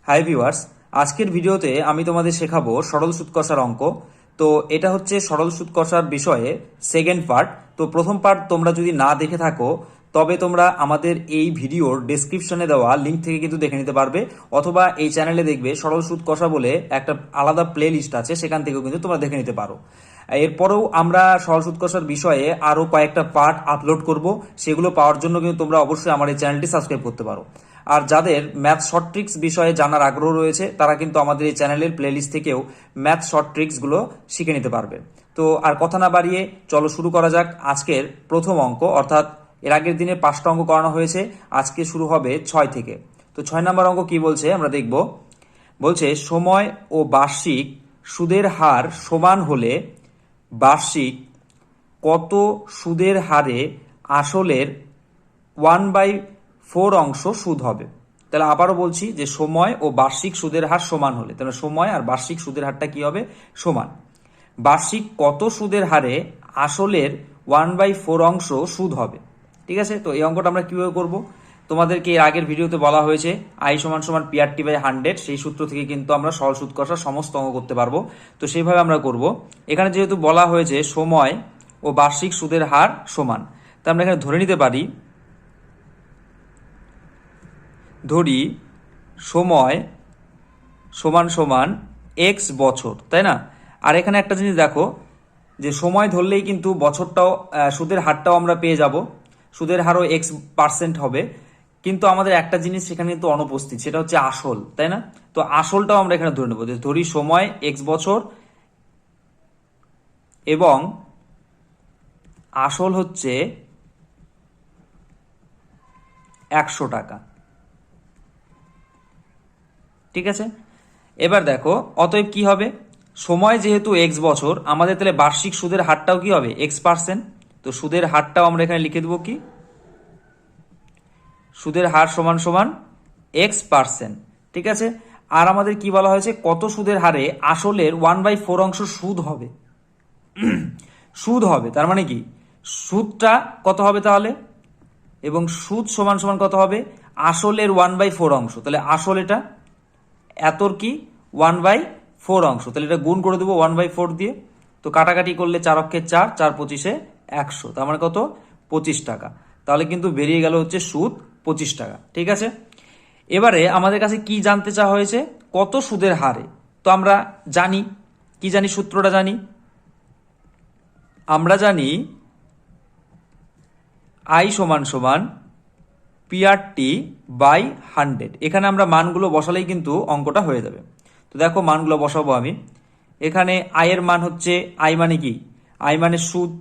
Hi viewers, আজকের ভিডিওতে আমি তোমাদের শেখাবো সরল সুদ কষার অঙ্ক। তো এটা হচ্ছে সরল সুদ কষার বিষয়ে সেকেন্ড পার্ট। তো প্রথম পার্ট তোমরা যদি না দেখে থাকো তবে তোমরা আমাদের এই ভিডিওর ডেসক্রিপশনে দেওয়া লিঙ্ক থেকে কিন্তু দেখে নিতে পারবে, অথবা এই চ্যানেলে দেখবে সরল সুদ কষা বলে একটা আলাদা প্লে লিস্ট আছে, সেখান থেকেও কিন্তু তোমরা দেখে নিতে পারো। এরপরেও আমরা সরল সুদ কষার বিষয়ে আরও কয়েকটা পার্ট আপলোড করব, সেগুলো পাওয়ার জন্য কিন্তু তোমরা অবশ্যই আমার এই চ্যানেলটি সাবস্ক্রাইব করতে পারো। আর যাদের ম্যাথ শর্ট ট্রিক্স বিষয়ে জানার আগ্রহ রয়েছে তারা কিন্তু আমাদের এই চ্যানেলের প্লেলিস্ট থেকেও ম্যাথ শর্ট ট্রিক্সগুলো শিখে নিতে পারবে। তো আর কথা না বাড়িয়ে চলো শুরু করা যাক আজকের প্রথম অঙ্ক, অর্থাৎ এর আগের দিনে 5টা অঙ্ক করানো হয়েছে, আজকে শুরু হবে 6 থেকে। তো 6 নম্বর অঙ্ক কি বলছে আমরা দেখব। বলছে সময় ও বার্ষিক সুদের হার সমান হলে বার্ষিক কত সুদের হারে আসলের 1/4 অংশ সুদ হবে। তাহলে আবারও বলছি যে সময় ও বার্ষিক সুদের হার সমান হলে, তাহলে সময় আর বার্ষিক সুদের হারটা কি হবে? সমান। বার্ষিক কত সুদের হারে আসলের 1/4 অংশ সুদ হবে। ঠিক আছে, তো এই অঙ্কটা আমরা কিভাবে করব? তোমাদেরকে এর আগের ভিডিওতে বলা হয়েছে আই সমান সমান PRT/100, সেই সূত্র থেকে কিন্তু আমরা সরল সুদ কষার সমস্ত অঙ্ক করতে পারবো। তো সেইভাবে আমরা করব। এখানে যেহেতু বলা হয়েছে সময় ও বার্ষিক সুদের হার সমান, তা আমরা এখানে ধরে নিতে পারি, ধরি সময় সমান সমান x বছর, তাই না? আর এখানে একটা জিনিস দেখো, যে সময় ধরলেই কিন্তু বছরটাও সুদের হারটাও আমরা পেয়ে যাব, সুদের হারও x% হবে। কিন্তু আমাদের একটা জিনিস সেখানে কিন্তু অনুপস্থিত, সেটা হচ্ছে আসল, তাই না? তো আসলটাও আমরা এখানে ধরে নেব, যে ধরি সময় x বছর এবং আসল হচ্ছে 100 টাকা। ঠিক আছে, এবার দেখো অতএব কি হবে, সময় যেহেতু x বছর, আমাদের তাহলে বার্ষিক সুদের হারটাও কি হবে? x%। তো সুদের হারটাও আমরা এখানে লিখে দেবো কি, সুদের হার সমান সমান x%। ঠিক আছে, আর আমাদের কি বলা হয়েছে, কত সুদের হারে আসলের 1/4 অংশ সুদ হবে। সুদ হবে তার মানে কি, সুদটা কত হবে তাহলে, এবং সুদ সমান সমান কত হবে? আসলের 1/4 অংশ। তাহলে আসল এটা এতর কি 1/4 অংশ, তাহলে এটা গুণ করে দেবো 1/4 দিয়ে। তো কাটাকাটি করলে 4 অক্ষে 4, 4 25-এ 100, তার মানে কত? 25 টাকা। তাহলে কিন্তু বেরিয়ে গেল হচ্ছে সুদ 25 টাকা। ঠিক আছে, এবারে আমাদের কাছে কি জানতে চাওয়া হয়েছে? কত সুদের হারে। তো আমরা জানি, কি জানি, সূত্রটা জানি, আমরা জানি আই সমান সমান PRT/100। এখানে আমরা মানগুলো বসালেই কিন্তু অঙ্কটা হয়ে যাবে। তো দেখো মানগুলো বসাবো আমি। এখানে আয়ের মান হচ্ছে, আই মানে কি? আই মানে সুদ,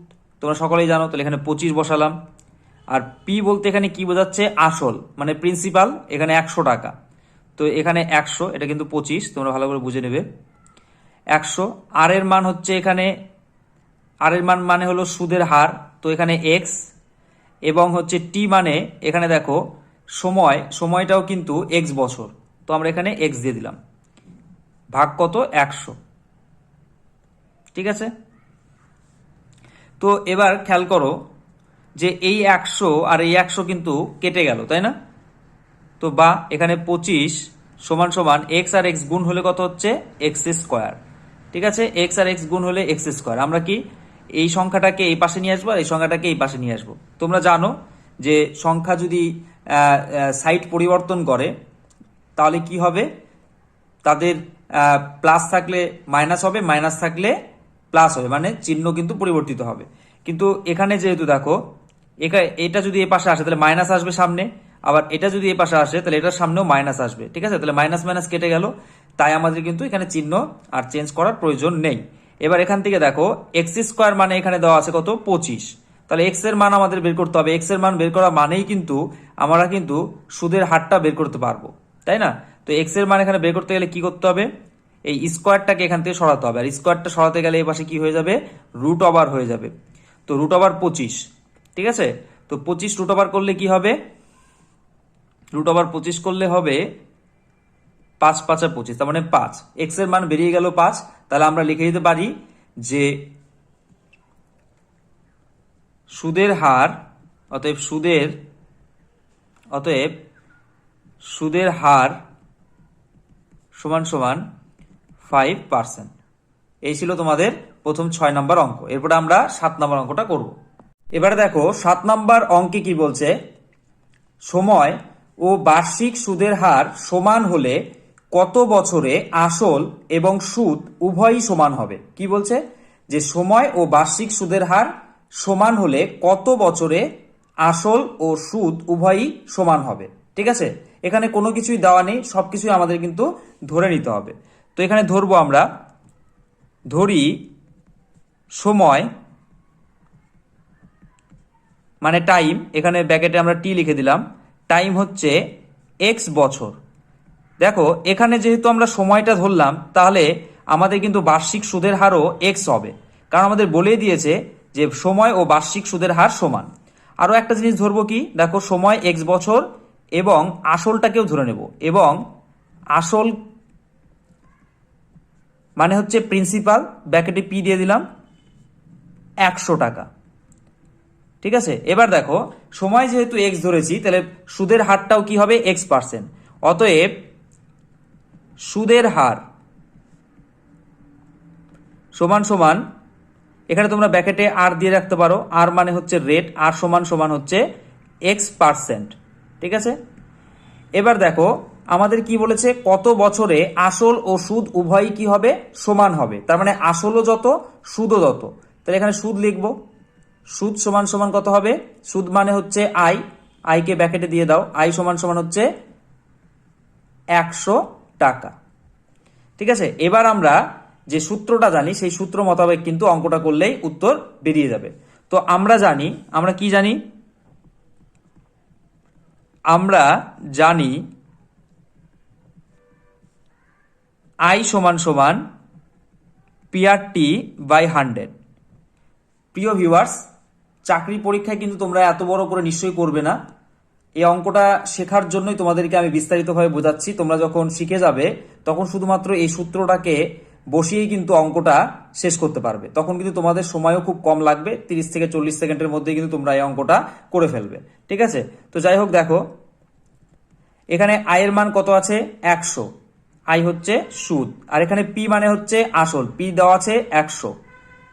তোমরা সকলেই জানো। তাহলে এখানে 25 বসালাম। আর পি বলতে এখানে কি বোঝাচ্ছে? আসল মানে প্রিন্সিপাল, এখানে 100 টাকা। তো এখানে 100, এটা কিন্তু 25, তোমরা ভালো করে বুঝে নেবে। 100 আর এর মান হচ্ছে, এখানে আর এর মান মানে হলো সুদের হার, তো এখানে এক্স, এবং হচ্ছে টি মানে এখানে দেখো সময়, সময়টাও কিন্তু এক্স বছর, তো আমরা এখানে এক্স দিয়ে দিলাম, ভাগ কত? 100। ঠিক আছে, তো এবার খেয়াল করো যে এই 100 আর এই 100 কিন্তু কেটে গেল, তাই না? তো বা এখানে 25 সমান সমান এক্স আর এক্স গুণ হলে কত হচ্ছে? x²। ঠিক আছে, এক্স আর এক্স গুণ হলে x²। আমরা কি এই সংখ্যাটাকে এই পাশে নিয়ে আসবো আর এই সংখ্যাটাকে এই পাশে নিয়ে আসবো। তোমরা জানো যে সংখ্যা যদি সাইড পরিবর্তন করে তাহলে কি হবে, তাদের প্লাস থাকলে মাইনাস হবে, মাইনাস থাকলে প্লাস হবে, মানে চিহ্ন কিন্তু পরিবর্তিত হবে। কিন্তু এখানে যেহেতু দেখো এটা যদি এ পাশে আসে তাহলে মাইনাস আসবে সামনে, আবার এটা যদি এ পাশে আসে তাহলে এটার সামনেও মাইনাস আসবে। ঠিক আছে, তাহলে মাইনাস মাইনাস কেটে গেল, তাই আমাদের কিন্তু এখানে চিহ্ন আর চেঞ্জ করার প্রয়োজন নেই। এবার এখান থেকে দেখো x² মানে এখানে দেওয়া আছে কত? 25। তাহলে এক্স এর মান আমাদের বের করতে হবে। এক্স এর মান বের করা মানেই কিন্তু আমরা কিন্তু সুদের হারটা বের করতে পারবো, তাই না? তো এক্স এর মান এখানে বের করতে গেলে কি করতে হবে? এই স্কোয়ারটাকে এখান থেকে সরাতে হবে, আর স্কোয়ারটা সরাতে গেলে এই পাশে কি হয়ে যাবে? √ওভার হয়ে যাবে। তো √25। ঠিক আছে, তো 25 √ওভার করলে কি হবে? √25 করলে হবে 5 5 25, তার মানে 5। এক্স এর মান বেরিয়ে গেল 5। তাহলে আমরা লিখে দিতে পারি যে সুদের হার, অতএব সুদের হার সমান সমান 5%। এই ছিল তোমাদের প্রথম 6 নম্বর অঙ্ক। এরপরে আমরা 7 নম্বর অঙ্কটা করব। এবারে দেখো 7 নম্বর অঙ্কে কি বলছে, সময় ও বার্ষিক সুদের হার সমান হলে কত বছরে আসল এবং সুদ উভয়ই সমান হবে। কি বলছে, যে সময় ও বার্ষিক সুদের হার সমান হলে কত বছরে আসল ও সুদ উভয়ই সমান হবে। ঠিক আছে, এখানে কোনো কিছুই দেওয়া নেই, সবকিছুই আমাদের কিন্তু ধরে নিতে হবে। তো এখানে ধরবো আমরা, ধরি সময় মানে টাইম, এখানে ব্র্যাকেটে আমরা টি লিখে দিলাম, টাইম হচ্ছে এক্স বছর। দেখো এখানে যেহেতু আমরা সময়টা ধরলাম, তাহলে আমাদের কিন্তু বার্ষিক সুদের হারও এক্স হবে, কারণ আমাদের বলেই দিয়েছে যে সময় ও বার্ষিক সুদের হার সমান। আরও একটা জিনিস ধরবো কি, দেখো সময় এক্স বছর এবং আসলটাকেও ধরে নেব, এবং আসল মানে হচ্ছে প্রিন্সিপাল, ব্র্যাকেটে পি দিয়ে দিলাম, 100 টাকা। ঠিক আছে, এবার দেখো সময় যেহেতু এক্স ধরেছি, তাহলে সুদের হারটাও কি হবে, X%। অতএব সুদের হার সমান সমান, এখানে তোমরা ব্র্যাকেটে আর দিয়ে রাখতে পারো, আর মানে হচ্ছে রেট, আর সমান সমান হচ্ছে X%। ঠিক আছে, এবার দেখো আমাদের কি বলেছে, কত বছরে আসল ও সুদ উভয়ই কি হবে, সমান হবে। তার মানে আসলও যত, সুদও যত। তাহলে এখানে সুদ লিখবো, সুদ সমান সমান কত হবে, সুদ মানে হচ্ছে আই, আইকে ব্র্যাকেটে দিয়ে দাও, আই সমান সমান হচ্ছে 100 টাকা। ঠিক আছে, এবার আমরা যে সূত্রটা জানি, সেই সূত্র মোতাবেক কিন্তু অঙ্কটা করলেই উত্তর বেরিয়ে যাবে। তো আমরা জানি, আমরা কি জানি, আমরা জানি আই সমান সমান PRT/100। প্রিয় ভিউয়ার্স, চাকরি পরীক্ষায় কিন্তু তোমরা এত বড় করে নিশ্চয়ই করবে না। এই অঙ্কটা শেখার জন্যই তোমাদেরকে আমি বিস্তারিতভাবে বোঝাচ্ছি। তোমরা যখন শিখে যাবে, তখন শুধুমাত্র এই সূত্রটাকে বসিয়েই কিন্তু অঙ্কটা শেষ করতে পারবে। তখন কিন্তু তোমাদের সময়ও খুব কম লাগবে, 30 থেকে 40 সেকেন্ডের মধ্যেই কিন্তু তোমরা এই অঙ্কটা করে ফেলবে। ঠিক আছে, তো যাই হোক, দেখো এখানে আয়ের মান কত আছে, 100, আই হচ্ছে সুদ, আর এখানে পি মানে হচ্ছে আসল, পি দেওয়া আছে 100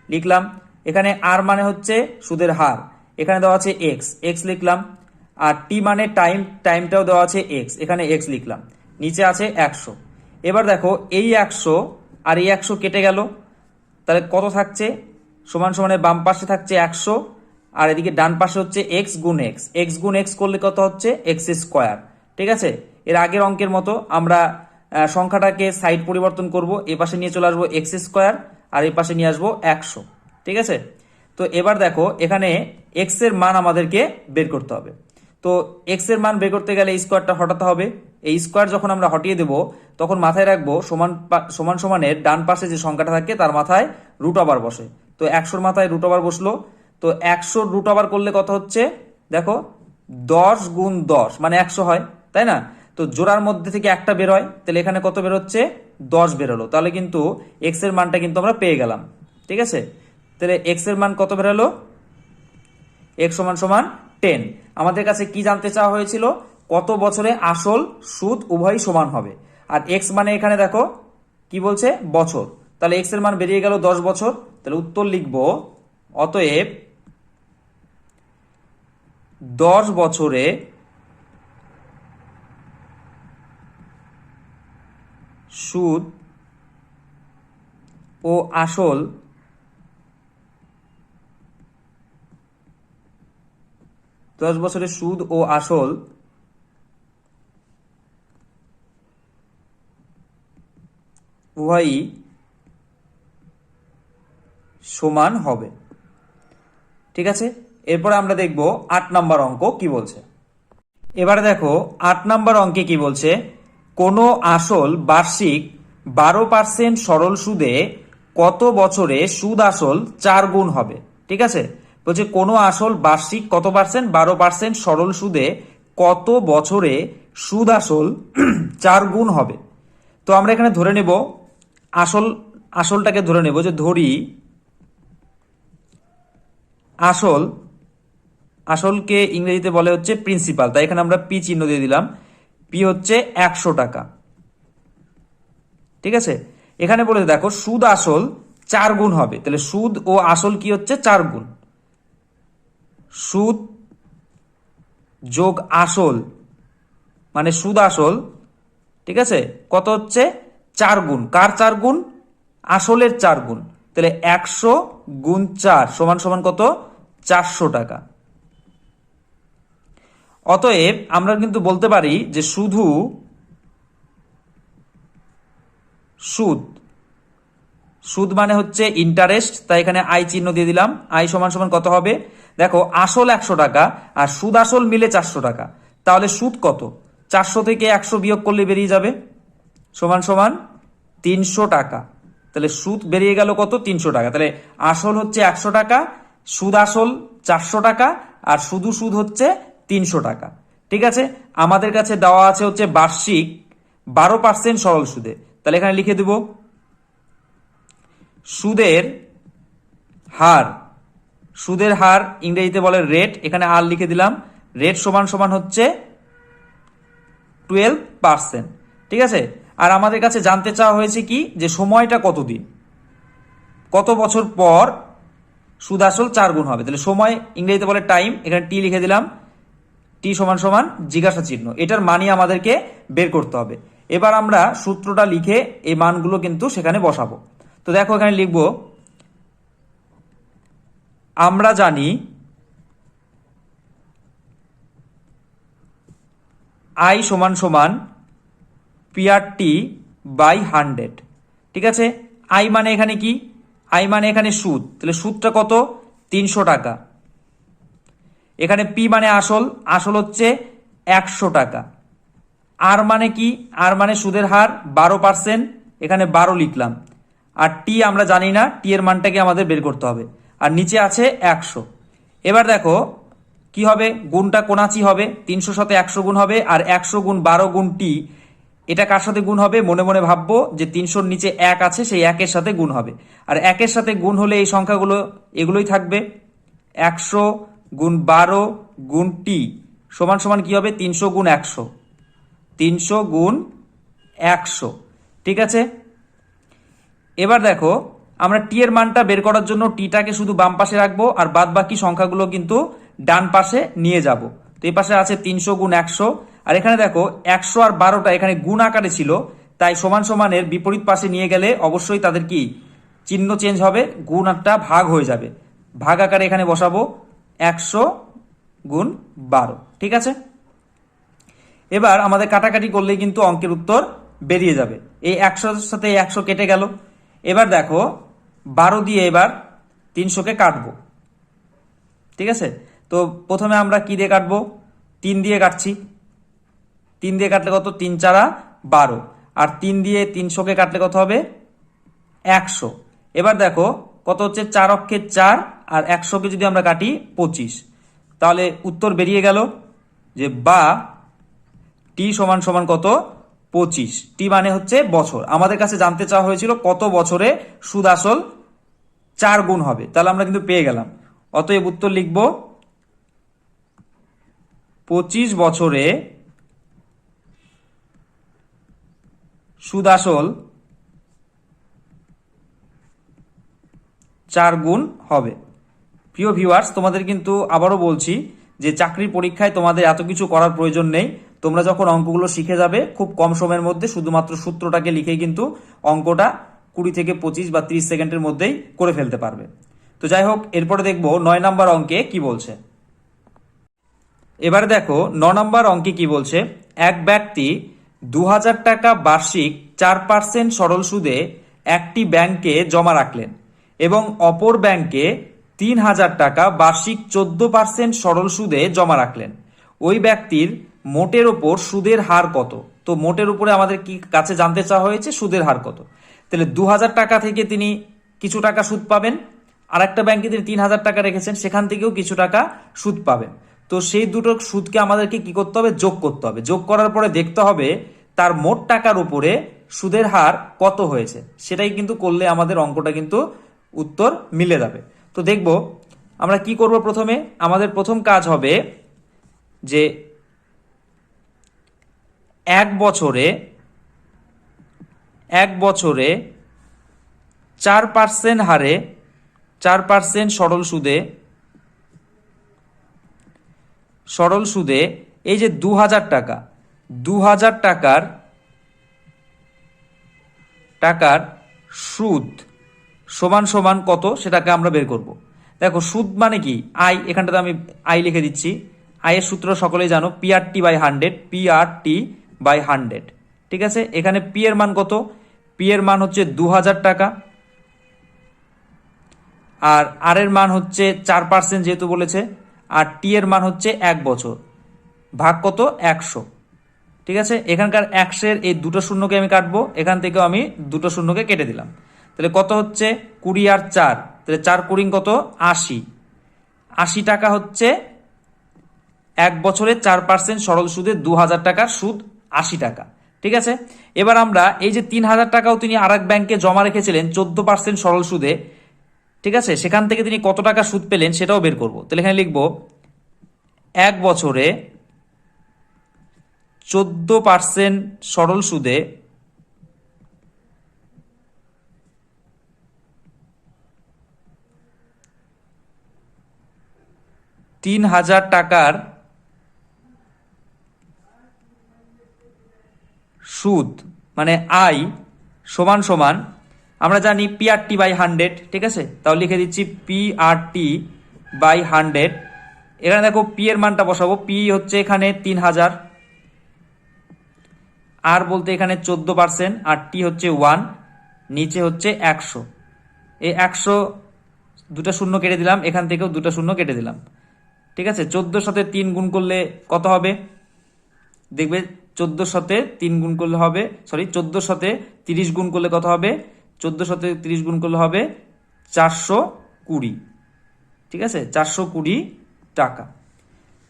লিখলাম। এখানে আর মানে হচ্ছে সুদের হার, এখানে দেওয়া আছে এক্স, এক্স লিখলাম। আর টি মানে টাইম, টাইমটাও দেওয়া আছে এক্স, এখানে এক্স লিখলাম। নিচে আছে 100। এবার দেখো এই 100 আর এই 100 কেটে গেল, তাহলে কত থাকছে, সমান সমানের বাম পাশে থাকছে 100, আর এদিকে ডান পাশে হচ্ছে এক্স গুণ এক্স, এক্স গুণ এক্স করলে কত হচ্ছে, X²। ঠিক আছে, এর আগের অঙ্কের মতো আমরা সংখ্যাটাকে সাইড পরিবর্তন করব, এ পাশে নিয়ে চলে আসবো X² আর এই পাশে নিয়ে আসবো 100। ঠিক আছে, তো এবার দেখো এখানে এক্স এর মান আমাদেরকে বের করতে হবে। তো এক্স এর মান বের করতে গেলে স্কোয়ারটা হটাতে হবে। এই স্কোয়ার যখন আমরা হটিয়ে দেব, তখন মাথায় রাখবো সমান সমানের ডান পাশে যে সংখ্যাটা থাকে তার মাথায় রুট ওভার বসে। তো 100-র মাথায় রুট ওভার বসলো, তো 100 রুট ওভার করলে কত হচ্ছে, দেখো 10 গুণ 10 মানে 100 হয়, তাই না। তো জোড়ার মধ্যে থেকে একটা বের হয়, তাহলে এখানে কত বের হচ্ছে, 10 বেরোলো। তাহলে কিন্তু এক্স এর মানটা কিন্তু আমরা পেয়ে গেলাম। ঠিক আছে, তাহলে এক্স এর মান কত বেরোলো, এক্স সমান সমান 10। আমাদের কাছে কি জানতে চাওয়া হয়েছিল, কত বছরে আসল সুদ উভয়ই সমান হবে। আর এক্স মানে এখানে দেখো কি বলছে, বছর, তাহলে এক্স এর মান বেরিয়ে গেল 10 বছর। তাহলে উত্তর লিখব, অতএব 10 বছরে সুদ ও আসল সুদ ও আসল উভয়ই সমান হবে। ঠিক আছে, এরপরে আমরা দেখব 8 নম্বর অঙ্ক কি বলছে। এবারে দেখো 8 নম্বর অঙ্কে কি বলছে, কোনো আসল বার্ষিক 12% সরল সুদে কত বছরে সুদ আসল 4 গুণ হবে। ঠিক আছে, বলছে কোনো আসল বার্ষিক কত পার্সেন্ট, 12% সরল সুদে কত বছরে সুদ আসল 4 গুণ হবে। তো আমরা এখানে ধরে নেব, আসলটাকে ধরে নেব, যে ধরি আসলকে ইংরেজিতে বলে হচ্ছে প্রিন্সিপাল, তাই এখানে আমরা পি চিহ্ন দিয়ে দিলাম। পি হচ্ছে 100 টাকা। ঠিক আছে, এখানে বলে দেখো সুদ আসল 4 গুণ হবে, তাহলে সুদ ও আসল কি হচ্ছে 4 গুণ। সুদ যোগ আসল মানে সুদ আসল, ঠিক আছে, কত হচ্ছে 4 গুণ। কার 4 গুণ? আসলের 4 গুণ। তাহলে 100 গুণ 4 সমান সমান কত? 400 টাকা। অতএব আমরা কিন্তু বলতে পারি যে শুধু সুদ, সুদ মানে হচ্ছে ইন্টারেস্ট, তাই এখানে আই চিহ্ন দিয়ে দিলাম। আই সমান সমান কত হবে? দেখো আসল 100 টাকা আর সুদ আসল মিলে 400 টাকা, তাহলে সুদ কত? 400 থেকে 100 বিয়োগ করলে বেরিয়ে যাবে সমান সমান 300 টাকা। তাহলে সুদ বেরিয়ে গেল কত? 300 টাকা। তাহলে আসল হচ্ছে 100 টাকা, সুদ আসল 400 টাকা, আর শুধু সুদ হচ্ছে 300 টাকা। ঠিক আছে, আমাদের কাছে দেওয়া আছে হচ্ছে বার্ষিক 12% সরল সুদে। তাহলে এখানে লিখে দেব সুদের হার, সুদের হার ইংরেজিতে বলে রেট, এখানে আর লিখে দিলাম। রেট সমান সমান হচ্ছে 12%। ঠিক আছে, আর আমাদের কাছে জানতে চাওয়া হয়েছে কি যে সময়টা কতদিন, কত বছর পর সুদ আসল 4 গুণ হবে। তাহলে সময় ইংরেজিতে বলে টাইম, এখানে টি লিখে দিলাম। টি সমান সমান জিজ্ঞাসা চিহ্ন, এটার মানই আমাদেরকে বের করতে হবে। এবার আমরা সূত্রটা লিখে এই মানগুলো কিন্তু সেখানে বসাবো। তো দেখো এখানে লিখব, আমরা জানি আই সমান সমান পিআরটি বাই 100। ঠিক আছে, আই মানে এখানে কি? আই মানে এখানে সুদ, তাহলে সুদটা কত? 300 টাকা। এখানে পি মানে আসল, আসল হচ্ছে 100 টাকা। আর মানে কি? আর মানে সুদের হার 12%, এখানে 12 লিখলাম। আর টি আমরা জানি না, টি এর মানটাকে আমাদের বের করতে হবে। আর নিচে আছে 100। এবার দেখো কি হবে, গুণটা কোনাচি হবে, 300 সাথে 100 গুণ হবে, আর 100 গুণ 12 গুণ টি, এটা কার সাথে গুণ হবে? মনে মনে ভাববো যে 300-র নিচে 1 আছে, সেই 1-এর সাথে গুণ হবে। আর 1-এর সাথে গুণ হলে এই সংখ্যাগুলো এগুলোই থাকবে। 100 গুণ 12 গুণ টি সমান সমান কি হবে? 300 গুণ 100, 300 গুণ 100। ঠিক আছে, এবার দেখো আমরা টি এর মানটা বের করার জন্য টিটাকে শুধু বাম পাশে রাখবো, আর বাদ বাকি সংখ্যাগুলো কিন্তু ডান পাশে নিয়ে যাব। তো এই পাশে আছে 300 গুণ 100, আর এখানে দেখো 100 আর 12টা এখানে গুণ আকারে ছিল, তাই সমান সমানের বিপরীত পাশে নিয়ে গেলে অবশ্যই তাদের কি চিহ্ন চেঞ্জ হবে, গুণ একটা ভাগ হয়ে যাবে। ভাগ আকারে এখানে বসাবো 100 গুণ 12। ঠিক আছে, এবার আমাদের কাটাকাটি করলে কিন্তু অঙ্কের উত্তর বেরিয়ে যাবে। এই 100-র সাথে 100 কেটে গেল। এবার দেখো 12 দিয়ে এবার 300-কে কাটবো। ঠিক আছে, তো প্রথমে আমরা কি দিয়ে কাটবো? 3 দিয়ে কাটছি। 3 দিয়ে কাটলে কত? 3 4 12, আর 3 দিয়ে 300-কে কাটলে কত হবে? 100। এবার দেখো কত হচ্ছে? 4 অক্ষে 4, আর 100-কে যদি আমরা কাটি 25, তাহলে উত্তর বেরিয়ে গেল যে বা টি সমান সমান কত? 25। টি মানে হচ্ছে বছর। আমাদের কাছে জানতে চাওয়া হয়েছিল কত বছরে সুদ আসল 4 গুণ হবে, তাহলে আমরা কিন্তু পেয়ে গেলাম। অতএব উত্তর লিখব 25 বছরে সুদ আসল 4 গুণ হবে। প্রিয় ভিউয়ার্স, তোমাদের কিন্তু আবারও বলছি যে চাকরির পরীক্ষায় তোমাদের এত কিছু করার প্রয়োজন নেই। তোমরা যখন অঙ্কগুলো শিখে যাবে খুব কম সময়ের মধ্যে শুধুমাত্র সূত্রটাকে লিখেই কিন্তু অঙ্কটা 20 থেকে 25 বা 30 সেকেন্ডের মধ্যেই করে ফেলতে পারবে। তো যাই হোক, এরপরে দেখবো 9 নম্বর অঙ্কে কি বলছে। এবারে দেখো 9 নম্বর অঙ্কে কি বলছে। এক ব্যক্তি 2000 টাকা বার্ষিক 4% সরল সুদে একটি ব্যাংকে জমা রাখলেন এবং অপর ব্যাংকে 3000 টাকা বার্ষিক 14% সরল সুদে জমা রাখলেন। ওই ব্যক্তির মোটের ওপর সুদের হার কত? তো মোটের উপরে আমাদের কি কাছে জানতে চাওয়া হয়েছে সুদের হার কত। তাহলে 2000 টাকা থেকে তিনি কিছু টাকা সুদ পাবেন, আর একটা ব্যাংকে তিনি 3000 টাকা রেখেছেন, সেখান থেকেও কিছু টাকা সুদ পাবেন। তো সেই দুটো সুদকে আমাদেরকে কি করতে হবে? যোগ করতে হবে। যোগ করার পরে দেখতে হবে তার মোট টাকার উপরে সুদের হার কত হয়েছে। সেটাই কিন্তু করলে আমাদের অঙ্কটা কিন্তু উত্তর মিলে যাবে। তো দেখব আমরা কি করব। প্রথমে আমাদের প্রথম কাজ হবে যে 1 বছরে এক বছরে 4% হারে 4% সরল সুদে এই যে 2000 টাকা, 2000 টাকার সুদ সমান সমান কত সেটাকে আমরা বের করব। দেখো সুদ মানে কি, আই, এখানটাতে আমি আই লিখে দিচ্ছি। আয়ের সূত্র সকলেই জানো, PRT বাই 100, PRT বাই 100। ঠিক আছে, এখানে পি এর মান কত? পি এর মান হচ্ছে 2000 টাকা, আর আর এর মান হচ্ছে 4% যেহেতু বলেছে, আর টি এর মান হচ্ছে 1 বছর, ভাগ কত? 100। ঠিক আছে, এখানকার 100-এর এই দুটো শূন্যকে আমি কাটবো, এখান থেকেও আমি দুটো শূন্যকে কেটে দিলাম। তাহলে কত হচ্ছে? 20 আর 4, তাহলে 4 কুড়ি কত? 80। 80 টাকা হচ্ছে এক বছরে 4% সরল সুদে 2000 টাকার সুদ, 80 টাকা। ঠিক আছে, এবার আমরা এই যে 3000 টাকাও তিনি আর এক ব্যাংকে জমা রেখেছিলেন 14% সরল সুদে, ঠিক আছে, সেখান থেকে তিনি কত টাকা সুদ পেলেন সেটাও বের করব। তাহলে এখানে লিখব এক বছরে 14% সরল সুদে 3000 টাকার সুদ মানে আই সমান সমান, আমরা জানি PRT বাই 100। ঠিক আছে, তাহলে লিখে দিচ্ছি PRT বাই 100। এখানে দেখো পি এর মানটা বসাবো, পি হচ্ছে এখানে 3000, আর বলতে এখানে 14%, আর টি হচ্ছে 1, নিচে হচ্ছে 100। এই 100 দুটা শূন্য কেটে দিলাম, এখান থেকেও দুটা শূন্য কেটে দিলাম। ঠিক আছে, 14 সাথে 3 গুণ করলে কত হবে? দেখবে 14 সাথে 3 গুণ করলে হবে, 14 সাথে 30 গুণ করলে কত হবে? 14 সাথে 30 গুণ করলে হবে 420। ঠিক আছে, 420 টাকা।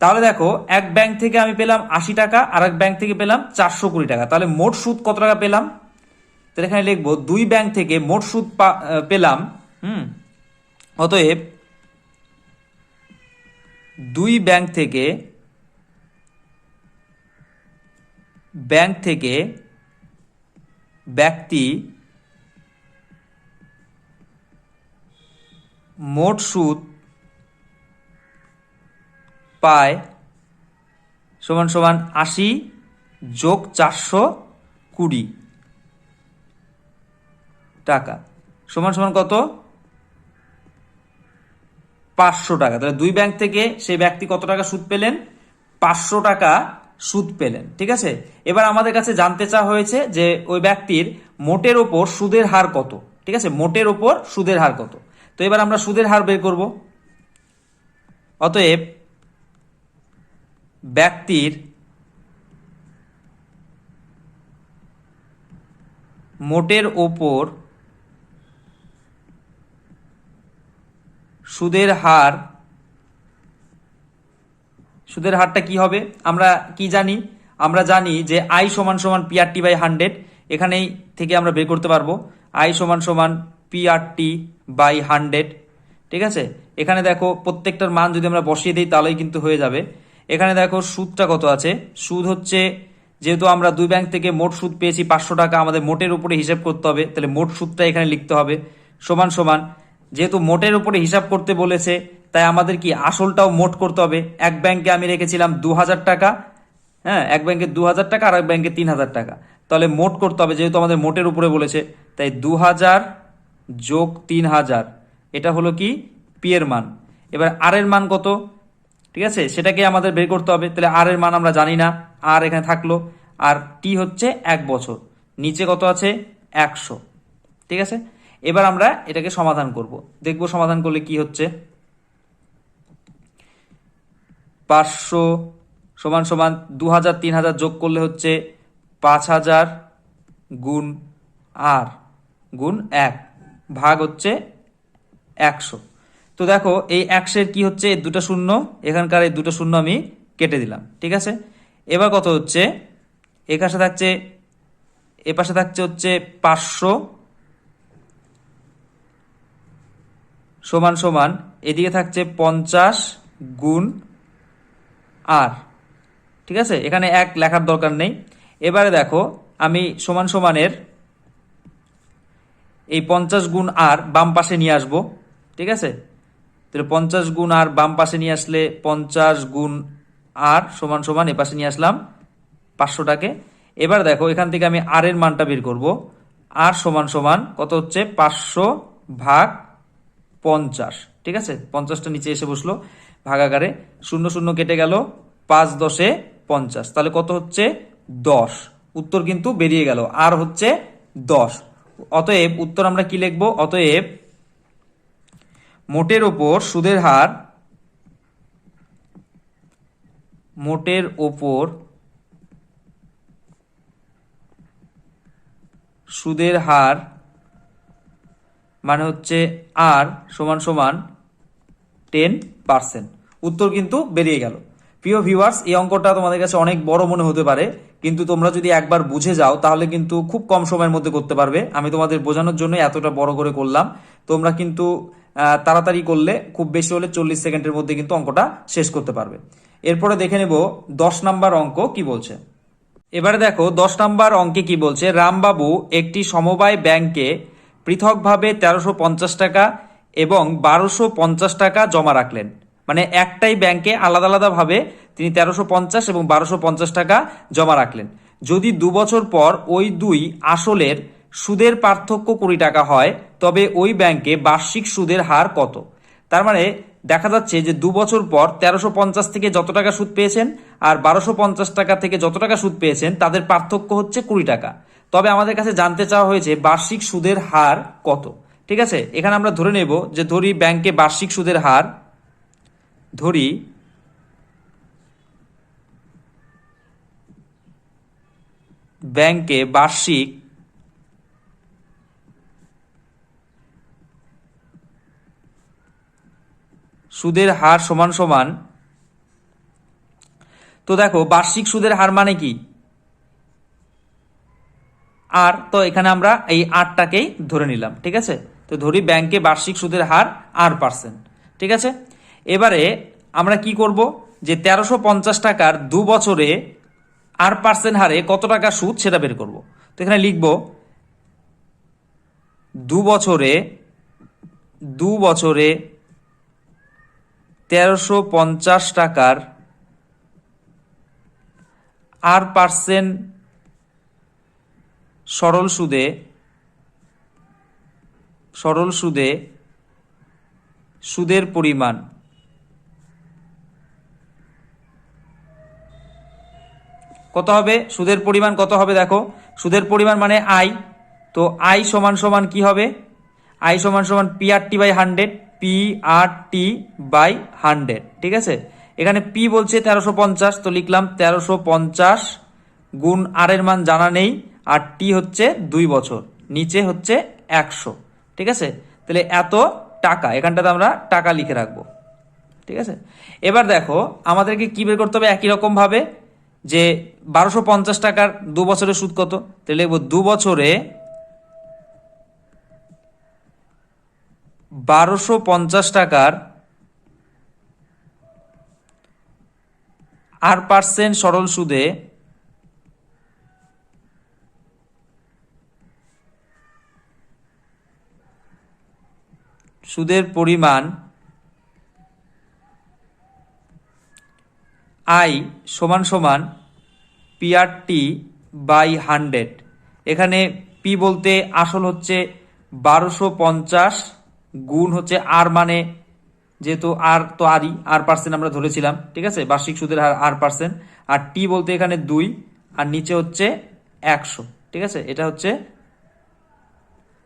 তাহলে দেখো এক ব্যাংক থেকে আমি পেলাম 80 টাকা, আর এক ব্যাংক থেকে পেলাম 420 টাকা। তাহলে মোট সুদ কত টাকা পেলাম? তাহলে এখানে লিখবো দুই ব্যাংক থেকে মোট সুদ পেলাম। অতএব দুই ব্যাংক থেকে ব্যক্তি মোট সুদ পায় সমান সমান 80 যোগ 420 টাকা সমান সমান কত? 500 টাকা। তাহলে দুই ব্যাংক থেকে সেই ব্যক্তি কত টাকা সুদ পেলেন? 500 টাকা সুদ পেলেন। ঠিক আছে, এবার আমাদের কাছে জানতে চাওয়া হয়েছে যে ওই ব্যক্তির মোটের ওপর সুদের হার কত। ঠিক আছে, মোটের ওপর সুদের হার কত। তো এবার আমরা সুদের হার বের করব। অতএব ব্যক্তির মোটের ওপর সুদের হারটা কি হবে? আমরা কি জানি? আমরা জানি যে আই সমান সমান PRT বাই 100। এখানেই থেকে আমরা বের করতে পারবো আই সমান সমান PRT বাই 100। ঠিক আছে, এখানে দেখো প্রত্যেকটার মান যদি আমরা বসিয়ে দিই তাহলেই কিন্তু হয়ে যাবে। এখানে দেখো সুদটা কত আছে? সুদ হচ্ছে, যেহেতু আমরা দুই ব্যাংক থেকে মোট সুদ পেয়েছি 500 টাকা, আমাদের মোটের উপরে হিসাব করতে হবে, তাহলে মোট সুদটা এখানে লিখতে হবে সমান সমান, যেহেতু মোটের উপরে হিসাব করতে বলেছে তাই আমাদের কি আসলটাও মোট করতে হবে। এক ব্যাংকে আমি রেখেছিলাম 2000 টাকা, হ্যাঁ, এক ব্যাংকে 2000 টাকা আর এক ব্যাংকে 3000 টাকা, তাহলে মোট করতে হবে যেহেতু আমাদের মোটের উপরে বলেছে, তাই 2000 যোগ 3000, এটা হলো কি পি এর মান। এবার আর এর মান কত? ঠিক আছে, সেটাকে আমাদের বের করতে হবে। তাহলে আর এর মান আমরা জানি না, আর এখানে থাকলো, আর টি হচ্ছে 1 বছর, নিচে কত আছে? 100। ঠিক আছে, এবার আমরা এটাকে সমাধান করব, দেখব সমাধান করলে কি হচ্ছে। 500 সমান সমান 2000 3000 যোগ করলে হচ্ছে 5000 গুণ আর গুণ 1 ভাগ হচ্ছে 100। তো দেখো এই 100-এর কি হচ্ছে? এই দুটো শূন্য, এখানকার এই দুটো শূন্য আমি কেটে দিলাম। ঠিক আছে, এবার কত হচ্ছে? এপাশে থাকছে হচ্ছে 500 সমান সমান, এদিকে থাকছে 50 গুণ আর। ঠিক আছে, এখানে 1 লেখার দরকার নেই। এবারে দেখো আমি সমান সমানের এই 50 গুণ আর বাম পাশে নিয়ে আসবো, ঠিক আছে। তাহলে 50 গুণ আর বাম পাশে নিয়ে আসলে 50 গুণ আর সমান সমান এ পাশে নিয়ে আসলাম 500টাকে। এবার দেখো এখান থেকে আমি আর এর মানটা বের করব। আর সমান সমান কত হচ্ছে 500 ভাগ 50, ঠিক আছে। 50টা নিচে এসে বসলো ভাগাকারে, 0 0 কেটে গেল, 5 10 50, তাহলে কত হচ্ছে 10। উত্তর কিন্তু বেরিয়ে গেল, আর হচ্ছে 10। অতএব উত্তর আমরা কি লিখবো? অতএব মোটের ওপর সুদের হার, মোটের ওপর সুদের হার মানে হচ্ছে আর সমান সমান 10%। উত্তর কিন্তু বেরিয়ে গেল। প্রিয় ভিউয়ার্স, এই অঙ্কটা তোমাদের কাছে অনেক বড় মনে হতে পারে, কিন্তু তোমরা যদি একবার বুঝে যাও তাহলে কিন্তু খুব কম সময়ের মধ্যে করতে পারবে। আমি তোমাদের বোঝানোর জন্য এতটা বড় করে করলাম। তোমরা কিন্তু তাড়াতাড়ি করলে খুব বেশি হলে 40 সেকেন্ডের মধ্যে কিন্তু অঙ্কটা শেষ করতে পারবে। এরপরে দেখে নেব 10 নাম্বার অঙ্ক কি বলছে। এবারে দেখো 10 নাম্বার অঙ্কে কি বলছে। রামবাবু একটি সমবায় ব্যাংকে পৃথকভাবে 1350 টাকা এবং 1250 টাকা জমা রাখলেন। মানে একটাই ব্যাংকে আলাদা আলাদাভাবে তিনি 1350 এবং 1250 টাকা জমা রাখলেন। যদি 2 বছর পর ওই দুই আসলের সুদের পার্থক্য 20 টাকা হয়, তবে ওই ব্যাংকে বার্ষিক সুদের হার কত? তার মানে দেখা যাচ্ছে যে 2 বছর পর 1350 থেকে যত টাকা সুদ পেয়েছেন আর 1250 টাকা থেকে যত টাকা সুদ পেয়েছেন তাদের পার্থক্য হচ্ছে 20 টাকা। তবে আমাদের কাছে জানতে চাওয়া হয়েছে বার্ষিক সুদের হার কত। ঠিক আছে, এখানে আমরা ধরে নেব যে ধরি ব্যাংকে বার্ষিক সুদের হার, ধরি ব্যাংকে বার্ষিক সুদের হার সমান সমান, তো দেখো বার্ষিক সুদের হার মানে কি আর, তো এখানে আমরা এই 8টাকেই ধরে নিলাম। ঠিক আছে, তো ধরি ব্যাংকে বার্ষিক সুদের হার 8%। ঠিক আছে, এবারে আমরা কি করব যে 1350 টাকার 2 বছরে 8% হারে কত টাকা সুদ সেটা বের করব। তো এখানে লিখব 2 বছরে 1350 টাকার 8% সরল সুদে সুদের পরিমাণ কত হবে? সুদের পরিমাণ কত হবে? দেখো সুদের পরিমাণ মানে আই, তো আই সমান সমান কি হবে? আই সমান সমান PRT বাই 100, PRT বাই 100। ঠিক আছে, এখানে পি বলছে 1350, তো লিখলাম 1350 গুণ আর এর মান জানা নেই, আর টি হচ্ছে 2 বছর, নিচে হচ্ছে 100। ঠিক আছে, তাহলে এত টাকা, এখানটাতে আমরা টাকা লিখে রাখবো। ঠিক আছে, এবার দেখো আমাদেরকে কি বের করতে হবে একই রকম ভাবে, যে 1250 টাকার 2 বছরের সুদ কত, তাহলে লিখবো 2 বছরে 1250 টাকার 8% সরল সুদে সুদের পরিমাণ আই সমান সমান PRT বাই 100। এখানে পি বলতে আসল হচ্ছে 1250 গুণ হচ্ছে আর, মানে যেহেতু আর তো আরই R% আমরা ধরেছিলাম। ঠিক আছে, বার্ষিক সুদের হার R%, আর টি বলতে এখানে 2 আর নিচে হচ্ছে 100। ঠিক আছে, এটা হচ্ছে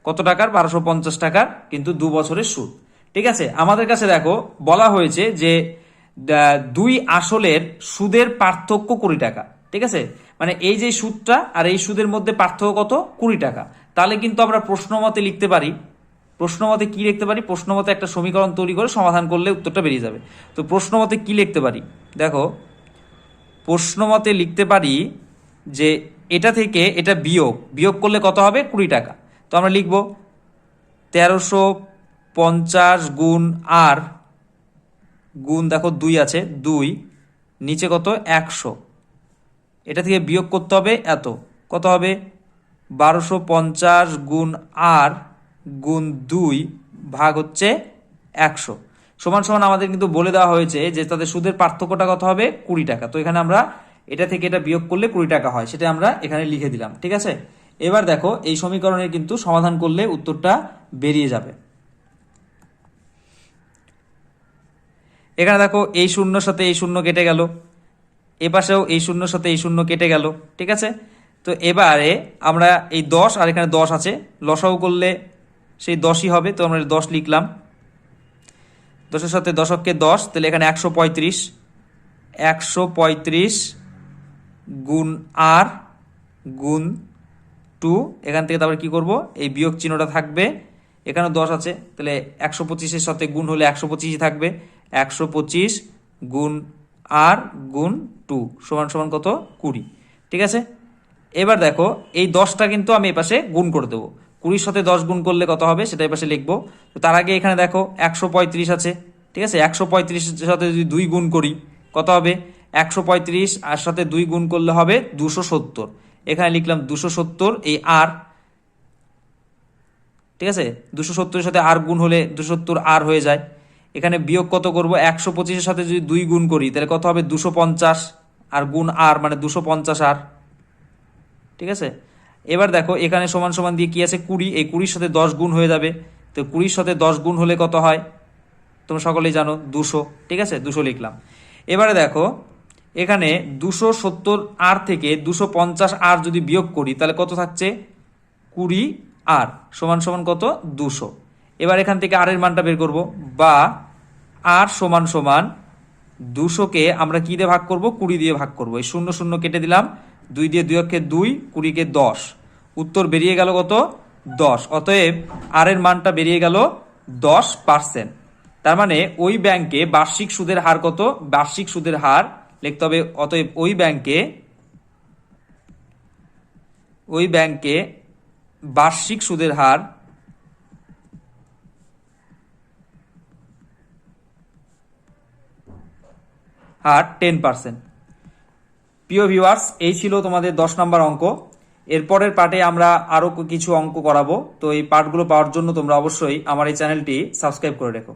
কত টাকার? 1250 টাকার কিন্তু 2 বছরের সুদ। ঠিক আছে, আমাদের কাছে দেখো বলা হয়েছে যে 2 আসলের সুদের পার্থক্য 20 টাকা। ঠিক আছে, মানে এই যে সুদটা আর এই সুদের মধ্যে পার্থক্য কত? 20 টাকা। তাহলে কিন্তু আমরা প্রশ্ন মতে লিখতে পারি, প্রশ্ন মতে কি লিখতে পারি? প্রশ্ন মতে একটা সমীকরণ তৈরি করে সমাধান করলে উত্তরটা বেরিয়ে যাবে। তো প্রশ্ন মতে কি লিখতে পারি? দেখো প্রশ্ন মতে লিখতে পারি যে এটা থেকে এটা বিয়োগ করলে কত হবে? 20 টাকা। তো আমরা লিখব 1350 গুণ আর গুণ, দেখো 2 আছে, 2 নিচে কত? 100। এটা থেকে বিয়োগ করতে হবে এত, কত হবে? 1250 গুণ আর গুণ 2 ভাগ হচ্ছে 100 সমান সমান আমাদের কিন্তু বলে দেওয়া হয়েছে যে তাদের সুদের পার্থক্যটা কত হবে 20 টাকা। তো এখানে আমরা এটা থেকে এটা বিয়োগ করলে 20 টাকা হয়, সেটা আমরা এখানে লিখে দিলাম। ঠিক আছে, এবার দেখো এই সমীকরণের কিন্তু সমাধান করলে উত্তরটা বেরিয়ে যাবে। এখানে দেখো এই শূন্যর সাথে এই শূন্য কেটে গেল, এ পাশেও এই শূন্যর সাথে এই শূন্য কেটে গেল। ঠিক আছে, তো এবারে আমরা এই 10 আর এখানে 10 আছে, লসাগু করলে সেই 10ই হবে। তো আমরা 10 লিখলাম, 10-এর সাথে দশককে 10, তাহলে এখানে 135 গুণ আর গুণ 2। এখান থেকে তারপরে কি করব, এই বিয়োগ চিহ্নটা থাকবে, এখানে 10 আছে, তাহলে 125-এর সাথে গুণ হলে 125ই থাকবে। 125 গুণ আর গুণ 2 সমান সমান কত 20। ঠিক আছে, এবার দেখো এই 10টা কিন্তু আমি এপাশে গুণ করে দেবো। 20-র সাথে 10 গুণ করলে কত হবে সেটা এপাশে লিখবো। তো তার আগে এখানে দেখো 135 আছে। ঠিক আছে, 135-এর সাথে যদি 2 গুণ করি কত হবে, 135 আর সাথে 2 গুণ করলে হবে 270। এখানে লিখলাম 270 এই আর। ঠিক আছে, 270-এর সাথে আর গুণ হলে 270 আর হয়ে যায়। এখানে বিয়োগ কত করব, 125-এর সাথে যদি 2 গুণ করি তাহলে কত হবে 250 আর গুণ আর মানে 250 আর। ঠিক আছে, এবার দেখো এখানে সমান সমান দিয়ে কি আছে 20, এই 20-র সাথে 10 গুণ হয়ে যাবে। তো 20-র সাথে 10 গুণ হলে কত হয় তোমরা সকলেই জানো 200। ঠিক আছে, 200 লিখলাম। এবারে দেখো এখানে 270 আর থেকে 250 আর যদি বিয়োগ করি তাহলে কত থাকছে 20 আর সমান সমান কত 200। এবার এখান থেকে আর এর মানটা বের করব, বা আর সমান সমান 200-কে আমরা কি দিয়ে ভাগ করব, 20 দিয়ে ভাগ করব। এই 0 0 কেটে দিলাম, 2 দিয়ে 2 অক্ষে 2, 20-কে 10, উত্তর বেরিয়ে গেল কত 10। অতএব আর এর মানটা বেরিয়ে গেল 10%। তার মানে ওই ব্যাংকে বার্ষিক সুদের হার কত, বার্ষিক সুদের হার লিখতে হবে। অতএব ওই ব্যাংকে বার্ষিক সুদের হার 10%। প্রিয় ভিউয়ার্স, এই ছিল তোমাদের 10 নম্বর অঙ্ক। এরপরের পার্টে আমরা আরো কিছু অঙ্ক করাবো। তো এই পার্টগুলো পাওয়ার জন্য তোমরা অবশ্যই আমার এই চ্যানেলটি সাবস্ক্রাইব করে রেখো।